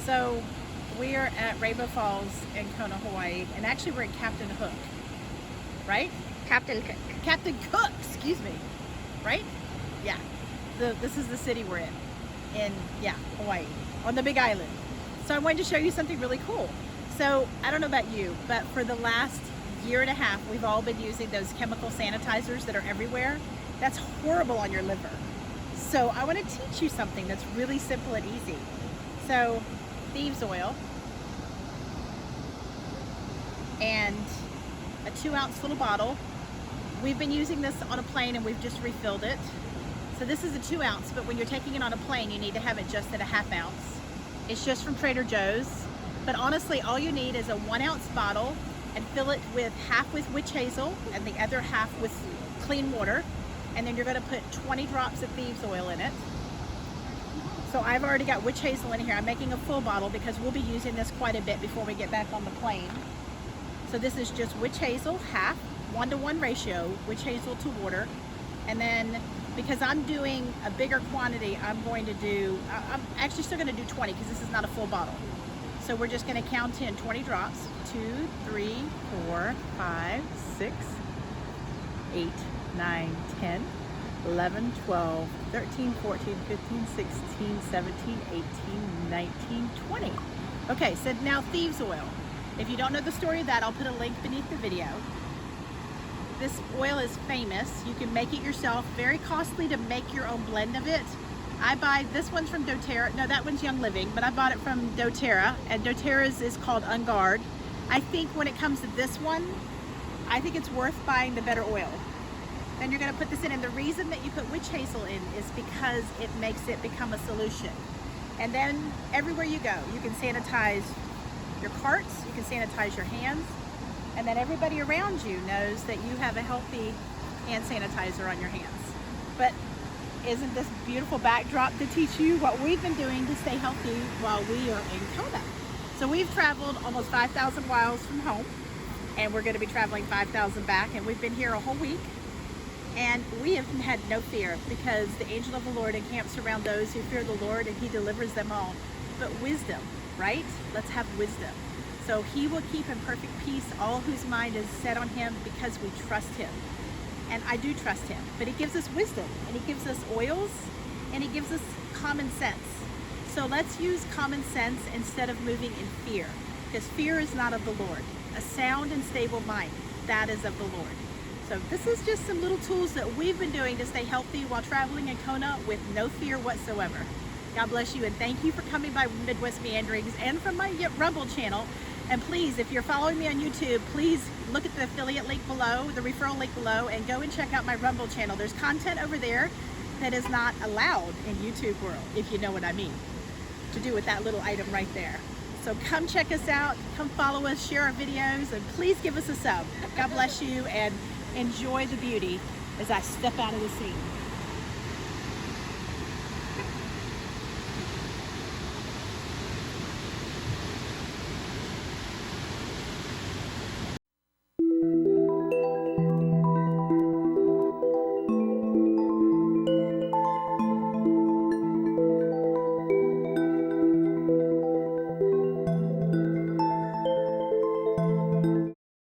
So we are at Rainbow Falls in Kona, Hawaii, and actually we're at Captain Hook, right? Captain Cook. Captain Cook, excuse me, right? Yeah. This is the city we're in Hawaii, on the Big Island. So I wanted to show you something really cool. So I don't know about you, but for the last year and a half, we've all been using those chemical sanitizers that are everywhere. That's horrible on your liver. So I want to teach you something that's really simple and easy. So Thieves oil and a 2-ounce little bottle. We've been using this on a plane and we've just refilled it. So this is a 2-ounce, but when you're taking it on a plane, you need to have it just at a 1/2 ounce. It's just from Trader Joe's. But honestly, all you need is a 1-ounce bottle and fill it with half with witch hazel and the other half with clean water. And then you're gonna put 20 drops of Thieves oil in it. So I've already got witch hazel in here. I'm making a full bottle because we'll be using this quite a bit before we get back on the plane. So this is just witch hazel, half, 1-to-1 ratio, witch hazel to water. And then because I'm doing a bigger quantity, I'm actually still gonna do 20 because this is not a full bottle. So we're just gonna count in 20 drops, 2, 3, 4, 5, 6, 8, 9, 10, 11, 12, 13, 14, 15, 16, 17, 18, 19, 20. Okay, so now Thieves oil. If you don't know the story of that, I'll put a link beneath the video. This oil is famous. You can make it yourself. Very costly to make your own blend of it. I buy, this one's from doTERRA. No, that one's Young Living, but I bought it from doTERRA, and doTERRA's is called Unguard. I think when it comes to this one, I think it's worth buying the better oil. Then you're gonna put this in, and the reason that you put witch hazel in is because it makes it become a solution. And then everywhere you go, you can sanitize your carts, you can sanitize your hands, and then everybody around you knows that you have a healthy hand sanitizer on your hands. But isn't this beautiful backdrop to teach you what we've been doing to stay healthy while we are in Kona? So we've traveled almost 5,000 miles from home, and we're gonna be traveling 5,000 back, and we've been here a whole week. And we have had no fear because the angel of the Lord encamps around those who fear the Lord, and he delivers them all. But wisdom, right? Let's have wisdom. So he will keep in perfect peace all whose mind is set on him because we trust him. And I do trust him, but he gives us wisdom, and he gives us oils, and he gives us common sense. So let's use common sense instead of moving in fear, because fear is not of the Lord. A sound and stable mind, that is of the Lord. So this is just some little tools that we've been doing to stay healthy while traveling in Kona with no fear whatsoever. God bless you, and thank you for coming by Midwest Meanderings and from my Rumble channel. And please, if you're following me on YouTube, please look at the affiliate link below, the referral link below, and go and check out my Rumble channel. There's content over there that is not allowed in YouTube world, if you know what I mean, to do with that little item right there. So come check us out, come follow us, share our videos, and please give us a sub. God bless you, and enjoy the beauty as I step out of the scene.